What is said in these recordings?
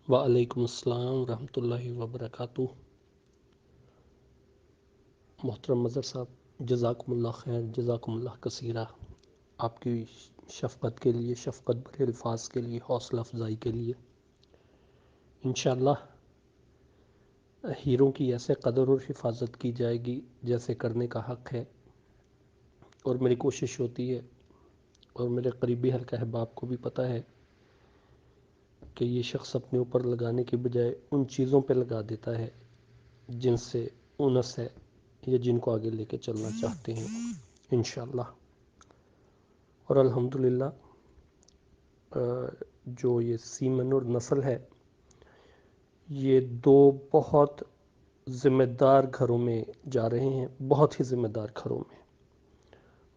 وعلیکم السلام ورحمۃ اللہ وبرکاتہ۔ محترم مظہر صاحب، جزاکم اللہ خیر، جزاکم اللہ کثیرہ۔ آپ کی شفقت کے لیے، شفقت بھرے الفاظ کے لیے، حوصلہ افزائی کے لیے انشاءاللہ ہیروں کی ایسے قدر اور حفاظت کی جائے گی جیسے کرنے کا حق ہے، اور میری کوشش ہوتی ہے اور میرے قریبی حلقہ احباب کو بھی پتہ ہے کہ یہ شخص اپنے اوپر لگانے کے بجائے ان چیزوں پہ لگا دیتا ہے جن سے انس ہے یا جن کو آگے لے کے چلنا چاہتے ہیں انشاءاللہ۔ اور الحمدللہ جو یہ سیمن اور نسل ہے، یہ دو بہت ذمہ دار گھروں میں جا رہے ہیں، بہت ہی ذمہ دار گھروں میں،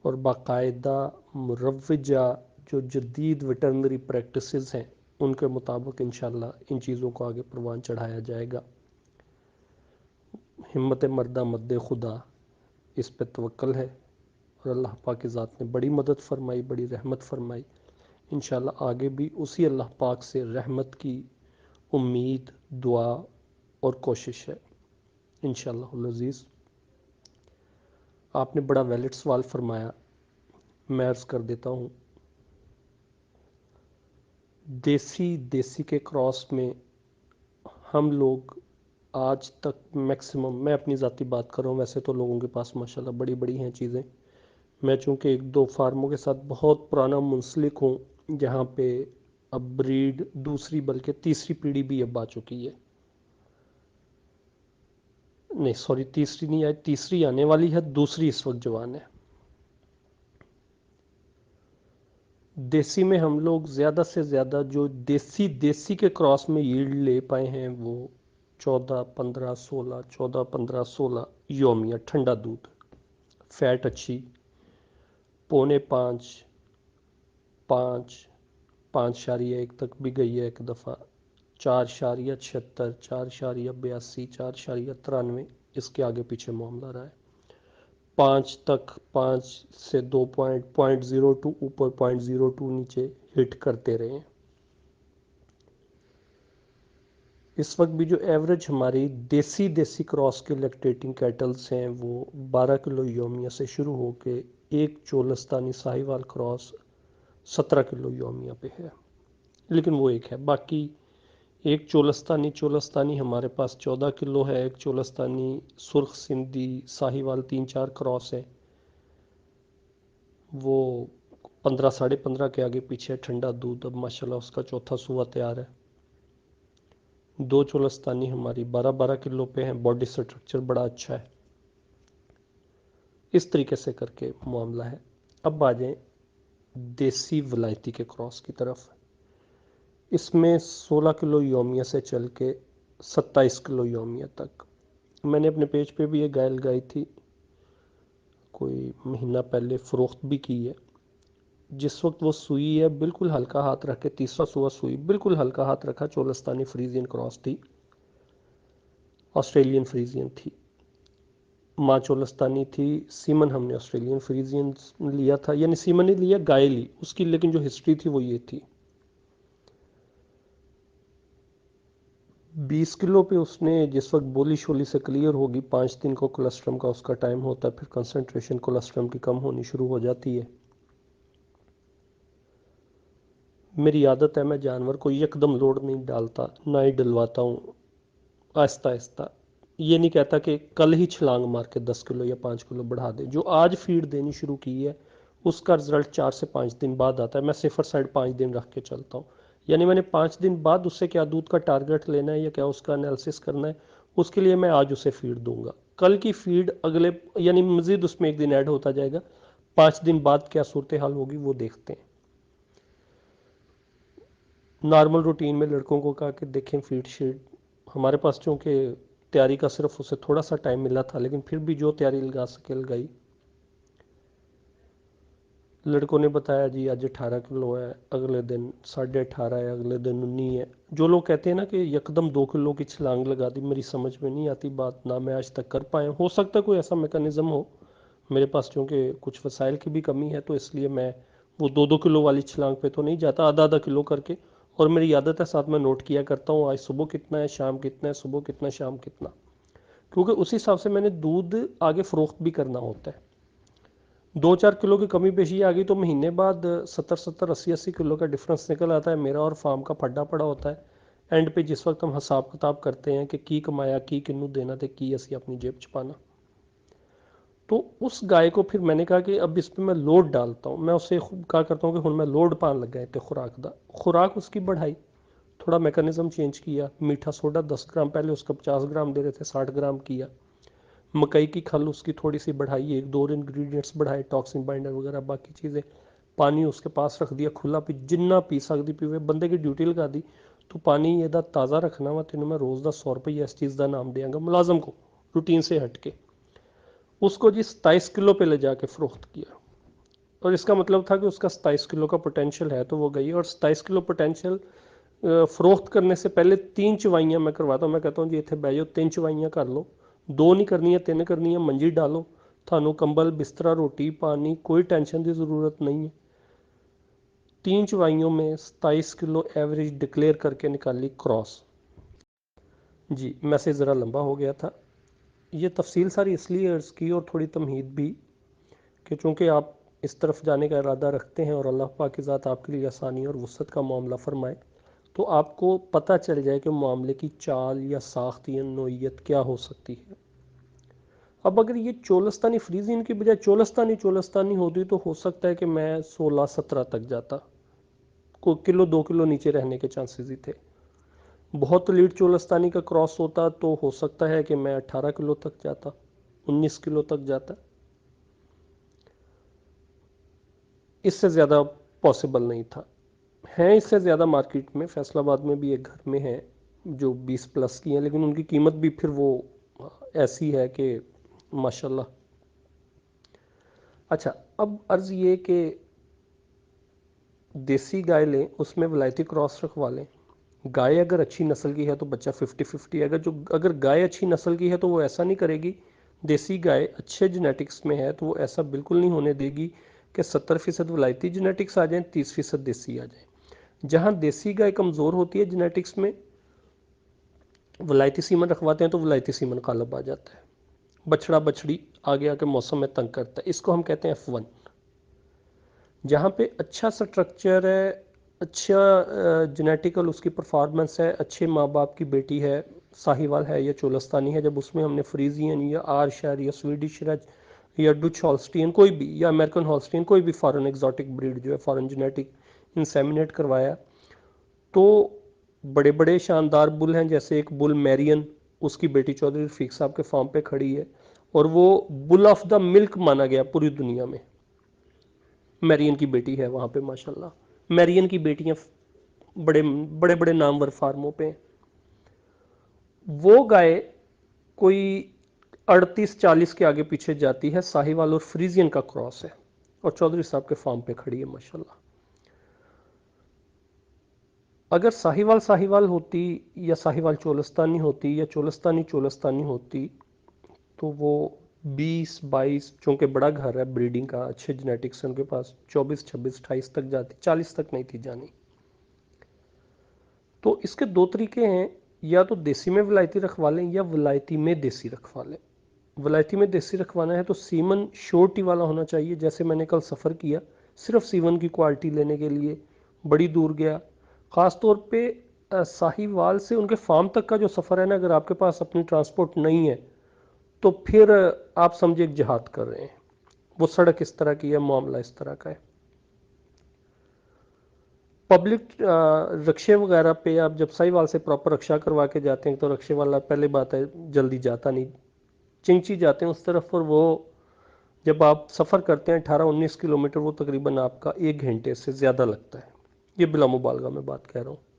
اور باقاعدہ مروجہ جو جدید ویٹرنری پریکٹسز ہیں ان کے مطابق انشاءاللہ ان چیزوں کو آگے پروان چڑھایا جائے گا۔ ہمت مردہ مد خدا، اس پہ توکل ہے، اور اللہ پاک کی ذات نے بڑی مدد فرمائی، بڑی رحمت فرمائی۔ انشاءاللہ آگے بھی اسی اللہ پاک سے رحمت کی امید، دعا اور کوشش ہے انشاءاللہ العزیز۔ آپ نے بڑا ویلڈ سوال فرمایا، میں عرض کر دیتا ہوں۔ دیسی کے کراس میں ہم لوگ آج تک میکسیمم، میں اپنی ذاتی بات کر رہا ہوں، ویسے تو لوگوں کے پاس ماشاءاللہ بڑی بڑی ہیں چیزیں، میں چونکہ ایک دو فارموں کے ساتھ بہت پرانا منسلک ہوں جہاں پہ اب بریڈ دوسری بلکہ تیسری پیڑھی بھی اب آ چکی ہے، نہیں سوری تیسری نہیں آئی، تیسری آنے والی ہے، دوسری اس وقت جوان ہے۔ دیسی میں ہم لوگ زیادہ سے زیادہ جو دیسی کے کراس میں ییلڈ لے پائے ہیں وہ 14 15 16 یومیہ ٹھنڈا دودھ، فیٹ اچھی، 4.5 5 5.1 تک بھی گئی ہے ایک دفعہ، 4.76 4.82 4.93، اس کے آگے پیچھے معاملہ رہا ہے۔ 5 تک، 5 سے 2.02 اوپر، 0.02 نیچے ہٹ کرتے رہے ہیں۔ اس وقت بھی جو ایوریج ہماری دیسی کراس کے لیکٹیٹنگ کیٹلز ہیں وہ 12 کلو یومیہ سے شروع ہو کے ایک چولستانی ساہی وال کراس 17 کلو یومیہ پہ ہے، لیکن وہ ایک ہے۔ باقی ایک چولستانی ہمارے پاس 14 کلو ہے، ایک چولستانی سرخ سندھی ساہی وال 3-4 کراس ہے، وہ 15 کے آگے پیچھے ٹھنڈا دودھ، اب ماشاءاللہ اس کا چوتھا سوا تیار ہے۔ 2 چولستانی ہماری 12 کلو پہ ہیں، باڈی سٹرکچر بڑا اچھا ہے۔ اس طریقے سے کر کے معاملہ ہے۔ اب آ جائیں دیسی ولایتی کے کراس کی طرف۔ اس میں 16 کلو یومیہ سے چل کے 27 کلو یومیہ تک۔ میں نے اپنے پیج پہ بھی یہ گائے لگائی تھی، کوئی مہینہ پہلے فروخت بھی کی ہے۔ جس وقت وہ سوئی ہے بالکل ہلکا ہاتھ رکھ کے، تیسرا سوا سوئی بالکل ہلکا ہاتھ رکھا، چولستانی فریزین کراس تھی، آسٹریلین فریزین تھی، ماں چولستانی تھی، سیمن ہم نے آسٹریلین فریزین لیا تھا، یعنی سیمن نے لیا، گائے لی اس کی، لیکن جو ہسٹری تھی وہ یہ تھی۔ 20 کلو پہ اس نے جس وقت بولی شولی سے کلیئر ہوگی، 5 دن کو کولسٹرم کا اس کا ٹائم ہوتا ہے، پھر کنسنٹریشن کولسٹرم کی کم ہونی شروع ہو جاتی ہے۔ میری عادت ہے میں جانور کو یکدم لوڈ نہیں ڈالتا، نہ ہی ڈلواتا ہوں، آہستہ آہستہ۔ یہ نہیں کہتا کہ کل ہی چھلانگ مار کے 10 کلو یا 5 کلو بڑھا دے۔ جو آج فیڈ دینی شروع کی ہے اس کا رزلٹ 4 سے 5 دن بعد آتا ہے۔ میں صفر سائڈ 5 دن رکھ کے چلتا ہوں، یعنی میں نے 5 دن بعد اس سے کیا دودھ کا ٹارگٹ لینا ہے یا کیا اس کا انالیسس کرنا ہے، اس کے لیے میں آج اسے فیڈ دوں گا۔ کل کی فیڈ اگلے، یعنی مزید اس میں ایک دن ایڈ ہوتا جائے گا، 5 دن بعد کیا صورتحال ہوگی وہ دیکھتے ہیں۔ نارمل روٹین میں لڑکوں کو کہا کہ دیکھیں فیڈ شیٹ، ہمارے پاس چونکہ تیاری کا صرف اسے تھوڑا سا ٹائم ملا تھا، لیکن پھر بھی جو تیاری لگا سکے لگائی۔ لڑکوں نے بتایا جی آج 18 کلو ہے، اگلے دن 18.5 ہے، اگلے دن 19 ہے۔ جو لوگ کہتے ہیں نا کہ یکدم 2 کلو کی چھلانگ لگا دی، میری سمجھ میں نہیں آتی بات، نہ میں آج تک کر پائے، ہو سکتا ہے کوئی ایسا میکانزم ہو میرے پاس، چونکہ کچھ وسائل کی بھی کمی ہے تو اس لیے میں وہ 2 کلو والی چھلانگ پہ تو نہیں جاتا، آدھا کلو کر کے اور میری عادت ہے ساتھ میں نوٹ کیا کرتا ہوں آج صبح کتنا ہے، شام کتنا ہے، صبح کتنا شام کتنا، کیونکہ اسی حساب سے میں نے دودھ آگے فروخت بھی کرنا ہوتا ہے۔ 2-4 کلو کی کمی بیشی آ گئی تو مہینے بعد 70-80 کلو کا ڈفرنس نکل آتا ہے، میرا اور فارم کا پھڈا پڑا ہوتا ہے۔ اینڈ پہ جس وقت ہم حساب کتاب کرتے ہیں کہ کی کمایا، کی کنوں دینا تے کی اسی اپنی جیب چھپانا، تو اس گائے کو پھر میں نے کہا کہ اب اس پہ میں لوڈ ڈالتا ہوں، میں اسے کہا کرتا ہوں کہ ہن میں لوڈ پان لگا ہے تے خوراک دا، خوراک اس کی بڑھائی، تھوڑا میکانزم چینج کیا، میٹھا سوڈا 10 گرام، پہلے اس کا 50 گرام دے رہے تھے، 60 گرام کیا، مکئی کی کھل اس کی تھوڑی سی بڑھائی، 1-2 انگریڈینٹس بڑھائے، ٹاکسن بائنڈر وغیرہ باقی چیزیں، پانی اس کے پاس رکھ دیا کھلا، پی جنہ پی سکتی پیوے، بندے کی ڈیوٹی لگا دی تو پانی یہ دا تازہ رکھنا وا تینوں میں روز دا 100 روپیہ اس چیز دا نام دیاں گا ملازم کو، روٹین سے ہٹ کے۔ اس کو جی 27 کلو پہ لے جا کے فروخت کیا، اور اس کا مطلب تھا کہ اس کا 27 کلو کا پوٹینشیل ہے تو وہ گئی، اور 27 کلو پوٹینشیل فروخت کرنے سے پہلے 3 چوائیاں میں کرواتا ہوں، میں کہتا ہوں جی اتنے بہ جاؤ 3 چوائیاں کر لو، 2 نہیں کرنی ہے 3 کرنی ہے، منجی ڈالو، تھانوں کمبل بسترا روٹی پانی کوئی ٹینشن دی ضرورت نہیں ہے۔ 3 چوائیوں میں 27 کلو ایوریج ڈکلیئر کر کے نکالی کراس۔ جی میسیج ذرا لمبا ہو گیا تھا، یہ تفصیل ساری اس لیے عرض کی اور تھوڑی تمہید بھی کہ چونکہ آپ اس طرف جانے کا ارادہ رکھتے ہیں اور اللہ پاک کی ذات آپ کے لیے آسانی اور وسعت کا معاملہ فرمائے، تو آپ کو پتہ چل جائے کہ معاملے کی چال یا ساخت یا نوعیت کیا ہو سکتی ہے۔ اب اگر یہ چولستانی فریزین کی بجائے چولستانی ہوتی تو ہو سکتا ہے کہ میں 16-17 تک جاتا، کو کلو 2 کلو نیچے رہنے کے چانسز ہی تھے۔ بہت لیٹ چولستانی کا کراس ہوتا تو ہو سکتا ہے کہ میں 18 کلو تک جاتا، 19 کلو تک جاتا، اس سے زیادہ پاسبل نہیں تھا۔ ہیں اس سے زیادہ مارکیٹ میں، فیصل آباد میں بھی ایک گھر میں ہیں جو 20 پلس کی ہیں، لیکن ان کی قیمت بھی پھر وہ ایسی ہے کہ ماشاءاللہ۔ اچھا اب عرض یہ کہ دیسی گائے لیں، اس میں ولایتی کراس رکھوا لیں، گائے اگر اچھی نسل کی ہے تو بچہ 50-50، اگر گائے اچھی نسل کی ہے تو وہ ایسا نہیں کرے گی، دیسی گائے اچھے جینیٹکس میں ہے تو وہ ایسا بالکل نہیں ہونے دے گی کہ 70% ولایتی جینیٹکس آ جائیں، 30% دیسی آ جائیں۔ جہاں دیسی گائے کمزور ہوتی ہے جینیٹکس میں، ولایتی سیمن رکھواتے ہیں تو ولایتی سیمن غالب آ جاتا ہے، بچڑا بچڑی آگے آ کے موسم میں تنگ کرتا ہے، اس کو ہم کہتے ہیں F1۔ جہاں پہ اچھا سٹرکچر ہے، اچھا جینیٹیکل اس کی پرفارمنس ہے، اچھے ماں باپ کی بیٹی ہے، ساہیوال ہے یا چولستانی ہے، جب اس میں ہم نے فریزین یا آرشائر یا سویڈش رج یا ڈچ ہالسٹین کوئی بھی یا امریکن ہالسٹین کوئی بھی فارن ایگزاٹک بریڈ جو ہے فارن جینیٹک انسیمینیٹ کروایا، تو بڑے بڑے شاندار بل ہیں، جیسے ایک بل میرین، اس کی بیٹی چودھری رفیق صاحب کے فارم پہ کھڑی ہے، اور وہ بل آف دا ملک مانا گیا پوری دنیا میں، میرین کی بیٹی ہے وہاں پہ ماشاءاللہ، میرین کی بیٹیاں بڑے بڑے بڑے نامور فارموں پہ، وہ گائے کوئی 38-40 کے آگے پیچھے جاتی ہے، ساہیوال اور فریزین کا کراس ہے، اور چودھری صاحب کے فارم پہ کھڑی ہے ماشاءاللہ۔ اگر ساہیوال ہوتی یا ساہیوال چولستانی ہوتی یا چولستانی ہوتی تو وہ 20-22، چونکہ بڑا گھر ہے بریڈنگ کا، اچھے جینیٹکس ان کے پاس، 24-26-28 تک جاتی، 40 تک نہیں تھی جانی۔ تو اس کے 2 طریقے ہیں، یا تو دیسی میں ولایتی رکھوا لیں یا ولایتی میں دیسی رکھوا لیں۔ ولایتی میں دیسی رکھوانا ہے تو سیمن شورٹی والا ہونا چاہیے، جیسے میں نے کل سفر کیا صرف سیمن کی کوالٹی لینے کے لیے، بڑی دور گیا، خاص طور پہ ساہیوال سے ان کے فارم تک کا جو سفر ہے نا، اگر آپ کے پاس اپنی ٹرانسپورٹ نہیں ہے تو پھر آپ سمجھے ایک جہاد کر رہے ہیں، وہ سڑک اس طرح کی ہے، معاملہ اس طرح کا ہے۔ پبلک رکشے وغیرہ پہ آپ جب ساہیوال سے پراپر رکشہ کروا کے جاتے ہیں تو رکشے والا پہلے بات ہے جلدی جاتا نہیں، چنچی جاتے ہیں اس طرف، اور وہ جب آپ سفر کرتے ہیں 18-19 کلومیٹر، وہ تقریباً آپ کا 1 گھنٹے سے زیادہ لگتا ہے، یہ بلا مبالغہ میں بات کہہ رہا ہوں۔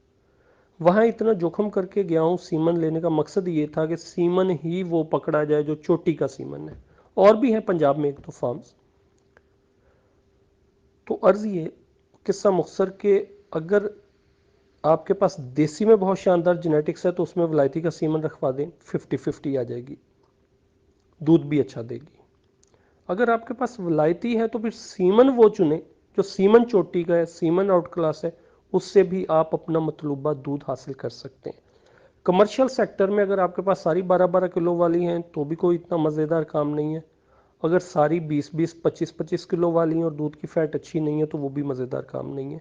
وہاں اتنا جوخم کر کے گیا ہوں، سیمن لینے کا مقصد یہ تھا کہ سیمن ہی وہ پکڑا جائے جو چوٹی کا سیمن ہے، اور بھی ہیں پنجاب میں ایک دو فارمز۔ تو عرض یہ قصہ مختصر کہ اگر آپ کے پاس دیسی میں بہت شاندار جینیٹکس ہے تو اس میں ولایتی کا سیمن رکھوا دیں، 50-50 آ جائے گی، دودھ بھی اچھا دے گی۔ اگر آپ کے پاس ولایتی ہے تو پھر سیمن وہ چنیں جو سیمن چوٹی کا ہے، سیمن آؤٹ کلاس ہے، اس سے بھی آپ اپنا مطلوبہ دودھ حاصل کر سکتے ہیں۔ کمرشل سیکٹر میں اگر آپ کے پاس ساری 12-12 کلو والی ہیں تو بھی کوئی اتنا مزیدار کام نہیں ہے، اگر ساری 20-20 25-25 کلو والی ہیں اور دودھ کی فیٹ اچھی نہیں ہے تو وہ بھی مزیدار کام نہیں ہے۔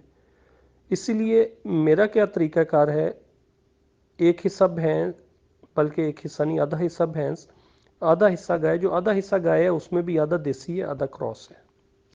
اسی لیے میرا کیا طریقہ کار ہے، ایک حصہ بھینس، بلکہ ایک حصہ نہیں، آدھا حصہ بھینس، آدھا حصہ گائے۔ جو آدھا حصہ گائے ہے اس میں بھی آدھا دیسی ہے آدھا کراس ہے۔